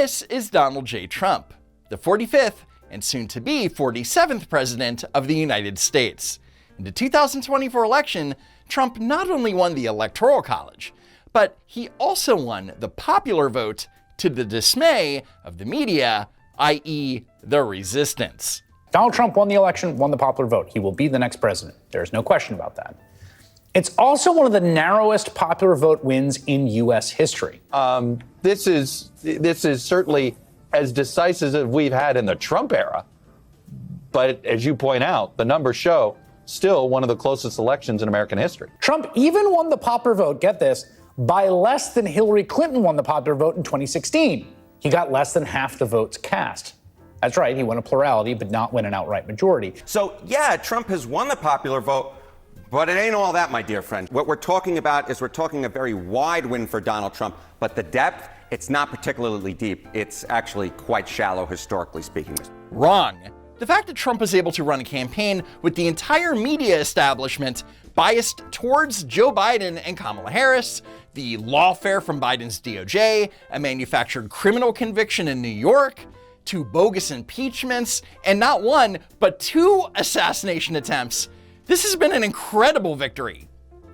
This is Donald J. Trump, the 45th and soon-to-be 47th president of the United States. In the 2024 election, Trump not only won the Electoral College, but he also won the popular vote to the dismay of the media, i.e. the resistance. Donald Trump won the election, won the popular vote. He will be the next president. There's no question about that. It's also one of the narrowest popular vote wins in U.S. history. This is certainly as decisive as we've had in the Trump era. But as you point out, the numbers show still one of the closest elections in American history. Trump even won the popular vote, get this, by less than Hillary Clinton won the popular vote in 2016. He got less than half the votes cast. That's right, he won a plurality, but not win an outright majority. So yeah, Trump has won the popular vote, but it ain't all that, my dear friend. What we're talking about is we're talking a very wide win for Donald Trump, but the depth, it's not particularly deep. It's actually quite shallow, historically speaking. Wrong. The fact that Trump was able to run a campaign with the entire media establishment biased towards Joe Biden and Kamala Harris, the lawfare from Biden's DOJ, a manufactured criminal conviction in New York, 2 bogus impeachments, and not 1, but 2 assassination attempts. This has been an incredible victory,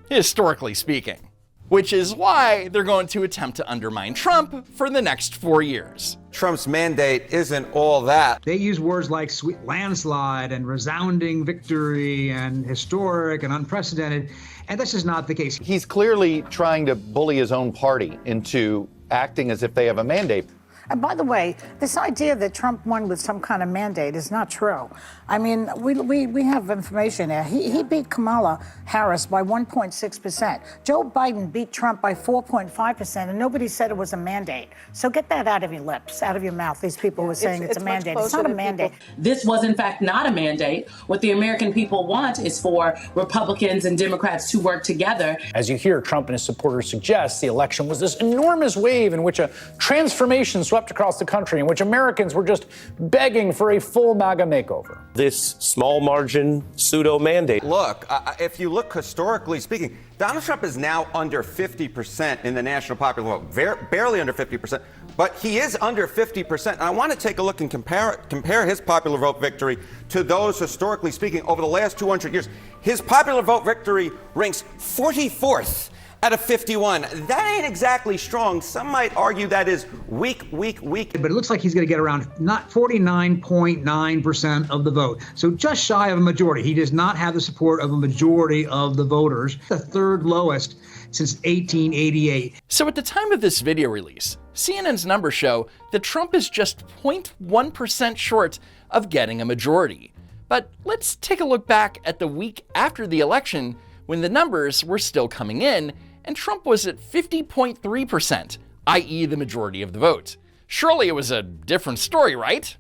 historically speaking. Which is why they're going to attempt to undermine Trump for the next 4 years. Trump's mandate isn't all that. They use words like sweet landslide and resounding victory and historic and unprecedented, and this is not the case. He's clearly trying to bully his own party into acting as if they have a mandate. And by the way, this idea that Trump won with some kind of mandate is not true. I mean, we have information there. He beat Kamala Harris by 1.6%. Joe Biden beat Trump by 4.5%, and nobody said it was a mandate. So get that out of your lips, out of your mouth, these people who are saying it's a mandate. It's not a mandate. This was, in fact, not a mandate. What the American people want is for Republicans and Democrats to work together. As you hear Trump and his supporters suggest, the election was this enormous wave in which a transformation swept across the country, in which Americans were just begging for a full MAGA makeover. This small margin pseudo mandate. Look, if you look historically speaking, Donald Trump is now under 50% in the national popular vote, barely under 50%, but he is under 50%. And I want to take a look and compare his popular vote victory to those historically speaking over the last 200 years. His popular vote victory ranks 44th out of 51. That ain't exactly strong. Some might argue that is weak. But it looks like he's going to get around not 49.9% of the vote. So just shy of a majority. He does not have the support of a majority of the voters, the 3rd lowest since 1888. So at the time of this video release, CNN's numbers show that Trump is just 0.1% short of getting a majority. But let's take a look back at the week after the election when the numbers were still coming in and Trump was at 50.3%, i.e. the majority of the vote. Surely it was a different story, right?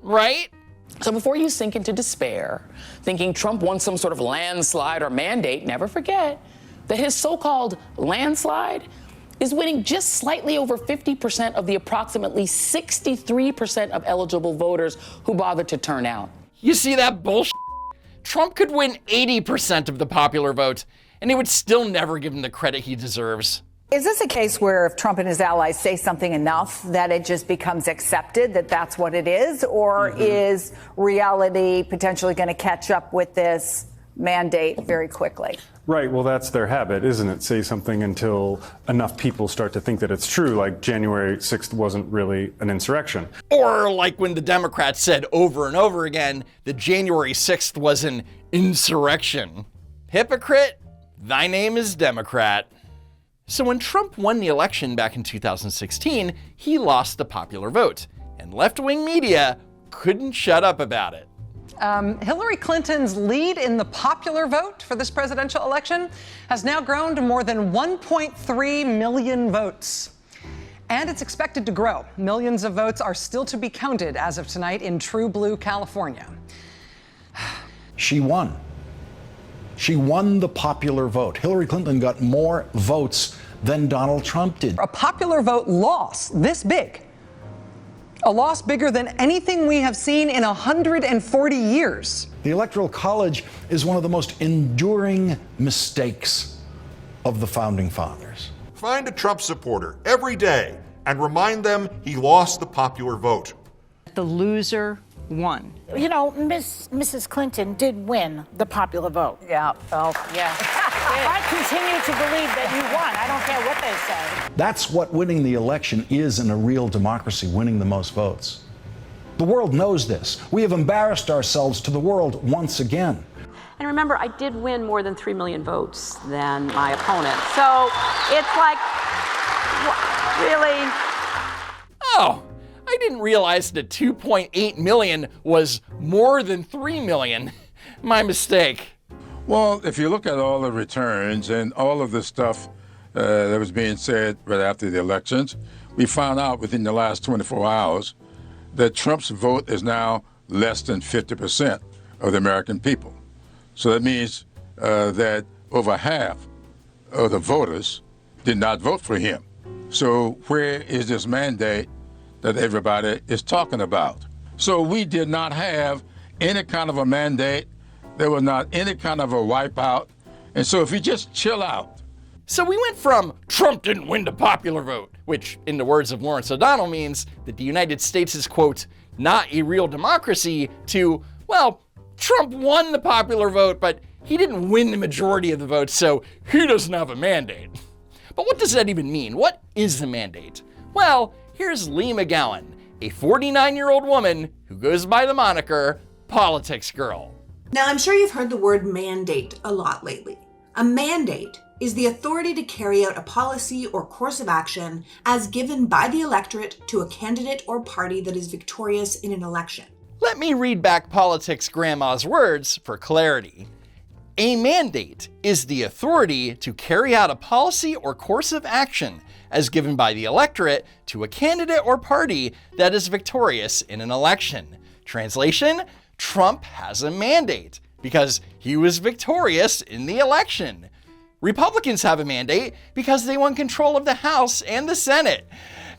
Right? So before you sink into despair, thinking Trump won some sort of landslide or mandate, never forget that his so-called landslide is winning just slightly over 50% of the approximately 63% of eligible voters who bothered to turn out. You see that bullshit? Trump could win 80% of the popular vote, and he would still never give him the credit he deserves. Is this a case where if Trump and his allies say something enough that it just becomes accepted that that's what it is? Or is reality potentially going to catch up with this mandate very quickly? Right. Well, that's their habit, isn't it? Say something until enough people start to think that it's true, like January 6th wasn't really an insurrection. Or like when the Democrats said over and over again that January 6th was an insurrection. Hypocrite, thy name is Democrat. So when Trump won the election back in 2016, he lost the popular vote, and left-wing media couldn't shut up about it. Hillary Clinton's lead in the popular vote for this presidential election has now grown to more than 1.3 million votes. And it's expected to grow. Millions of votes are still to be counted as of tonight in True Blue, California. She won. She won the popular vote. Hillary Clinton got more votes than Donald Trump did. A popular vote loss this big. A loss bigger than anything we have seen in 140 years. The Electoral College is one of the most enduring mistakes of the Founding Fathers. Find a Trump supporter every day and remind them he lost the popular vote. The loser won. You know, Mrs. Clinton did win the popular vote. Yeah, well, yeah. I continue to believe that you won. I don't care what they say. That's what winning the election is in a real democracy, winning the most votes. The world knows this. We have embarrassed ourselves to the world once again. And remember, I did win more than 3 million votes than my opponent. So it's like, really? Oh, I didn't realize that 2.8 million was more than 3 million. My mistake. Well, if you look at all the returns and all of the stuff that was being said right after the elections, we found out within the last 24 hours that Trump's vote is now less than 50% of the American people. So that means that over half of the voters did not vote for him. So where is this mandate that everybody is talking about? So we did not have any kind of a mandate. There was not any kind of a wipeout. And so if you just chill out. So we went from Trump didn't win the popular vote, which in the words of Lawrence O'Donnell means that the United States is, quote, not a real democracy, to, well, Trump won the popular vote, but he didn't win the majority of the votes, so he doesn't have a mandate. But what does that even mean? What is the mandate? Well, here's Lee McGowan, a 49-year-old woman who goes by the moniker PoliticsGirl. Now, I'm sure you've heard the word mandate a lot lately. A mandate is the authority to carry out a policy or course of action as given by the electorate to a candidate or party that is victorious in an election. Let me read back Politics Grandma's words for clarity. A mandate is the authority to carry out a policy or course of action as given by the electorate to a candidate or party that is victorious in an election. Translation, Trump has a mandate because he was victorious in the election. Republicans have a mandate because they won control of the House and the Senate.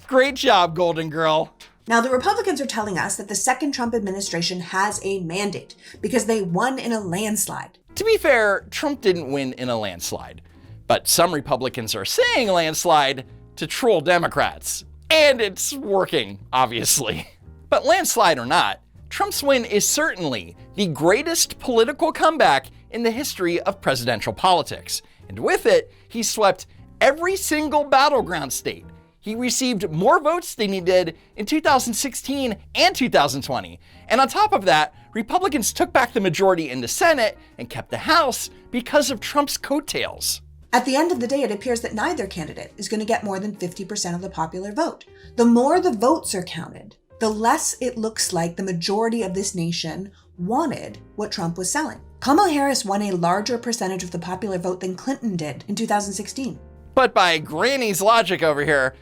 Great job, Golden Girl. Now, the Republicans are telling us that the second Trump administration has a mandate because they won in a landslide. To be fair, Trump didn't win in a landslide, but some Republicans are saying landslide to troll Democrats. And it's working, obviously. But landslide or not, Trump's win is certainly the greatest political comeback in the history of presidential politics. And with it, he swept every single battleground state. He received more votes than he did in 2016 and 2020. And on top of that, Republicans took back the majority in the Senate and kept the House because of Trump's coattails. At the end of the day, it appears that neither candidate is going to get more than 50% of the popular vote. The more the votes are counted, the less it looks like the majority of this nation wanted what Trump was selling. Kamala Harris won a larger percentage of the popular vote than Clinton did in 2016. But by Granny's logic over here,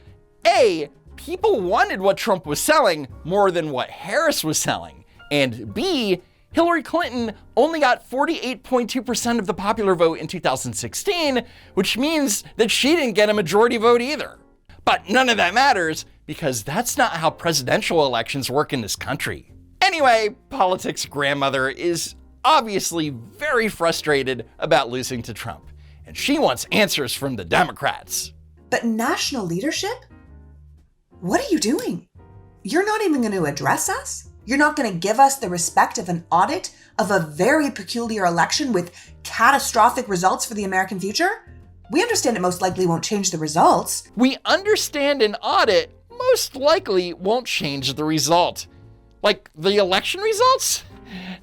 A, people wanted what Trump was selling more than what Harris was selling. And B, Hillary Clinton only got 48.2% of the popular vote in 2016, which means that she didn't get a majority vote either. But none of that matters because that's not how presidential elections work in this country. Anyway, Politics Grandmother is obviously very frustrated about losing to Trump, and she wants answers from the Democrats. But national leadership? What are you doing? You're not even going to address us? You're not going to give us the respect of an audit of a very peculiar election with catastrophic results for the American future? We understand it most likely won't change the results. We understand an audit most likely won't change the result. Like the election results?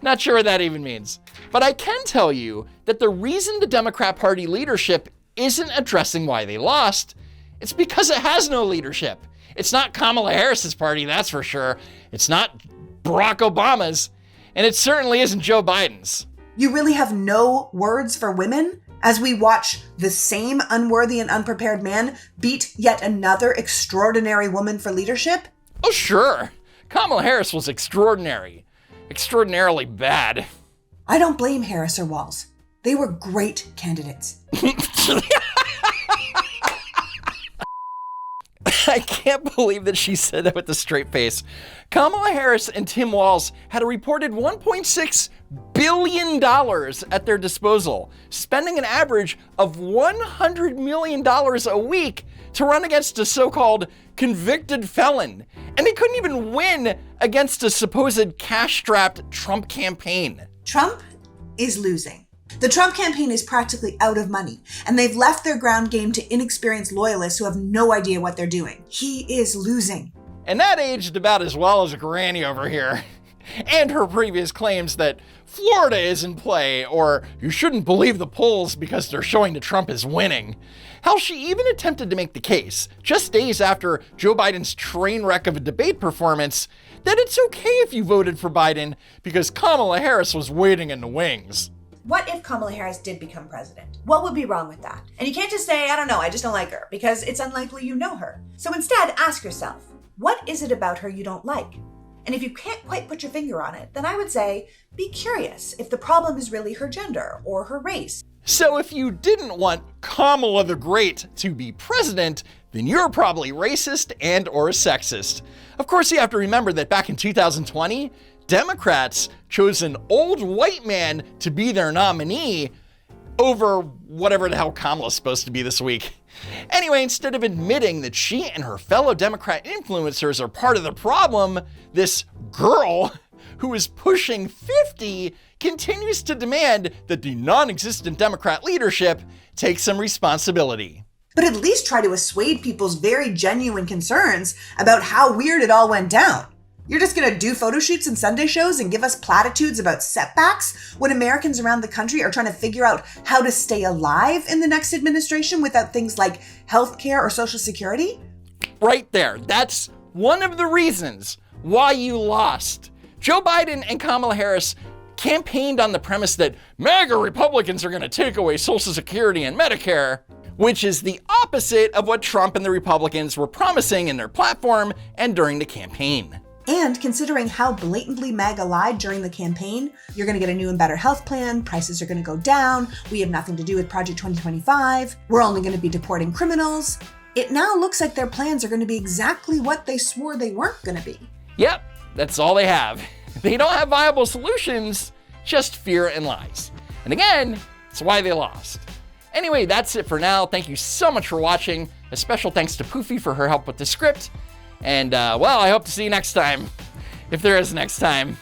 Not sure what that even means. But I can tell you that the reason the Democrat Party leadership isn't addressing why they lost, it's because it has no leadership. It's not Kamala Harris's party, that's for sure. It's not Barack Obama's, and it certainly isn't Joe Biden's. You really have no words for women as we watch the same unworthy and unprepared man beat yet another extraordinary woman for leadership? Oh, sure. Kamala Harris was extraordinary. Extraordinarily bad. I don't blame Harris or Walz. They were great candidates. I can't believe that she said that with a straight face. Kamala Harris and Tim Walz had a reported $1.6 billion at their disposal, spending an average of $100 million a week to run against a so-called convicted felon, and they couldn't even win against a supposed cash-strapped Trump campaign. Trump is losing. The Trump campaign is practically out of money, and they've left their ground game to inexperienced loyalists who have no idea what they're doing. He is losing. And that aged about as well as a granny over here. And her previous claims that Florida is in play, or you shouldn't believe the polls because they're showing that Trump is winning. Hell, she even attempted to make the case, just days after Joe Biden's train wreck of a debate performance, that it's okay if you voted for Biden because Kamala Harris was waiting in the wings. What if Kamala Harris did become president? What would be wrong with that? And you can't just say, I don't know, I just don't like her, because it's unlikely you know her. So instead, ask yourself, what is it about her you don't like? And if you can't quite put your finger on it, then I would say, be curious if the problem is really her gender or her race. So if you didn't want Kamala the Great to be president, then you're probably racist and or sexist. Of course, you have to remember that back in 2020, Democrats chose an old white man to be their nominee over whatever the hell Kamala's supposed to be this week. Anyway, instead of admitting that she and her fellow Democrat influencers are part of the problem, this girl, who is pushing 50, continues to demand that the non-existent Democrat leadership take some responsibility. But at least try to assuage people's very genuine concerns about how weird it all went down. You're just gonna do photo shoots and Sunday shows and give us platitudes about setbacks when Americans around the country are trying to figure out how to stay alive in the next administration without things like healthcare or Social Security? Right there. That's one of the reasons why you lost. Joe Biden and Kamala Harris campaigned on the premise that MAGA Republicans are gonna take away Social Security and Medicare, which is the opposite of what Trump and the Republicans were promising in their platform and during the campaign. And considering how blatantly MAGA lied during the campaign, you're going to get a new and better health plan, prices are going to go down, we have nothing to do with Project 2025, we're only going to be deporting criminals. It now looks like their plans are going to be exactly what they swore they weren't going to be. Yep, that's all they have. They don't have viable solutions, just fear and lies. And again, it's why they lost. Anyway, that's it for now. Thank you so much for watching. A special thanks to Poofy for her help with the script. And, well, I hope to see you next time, if there is next time.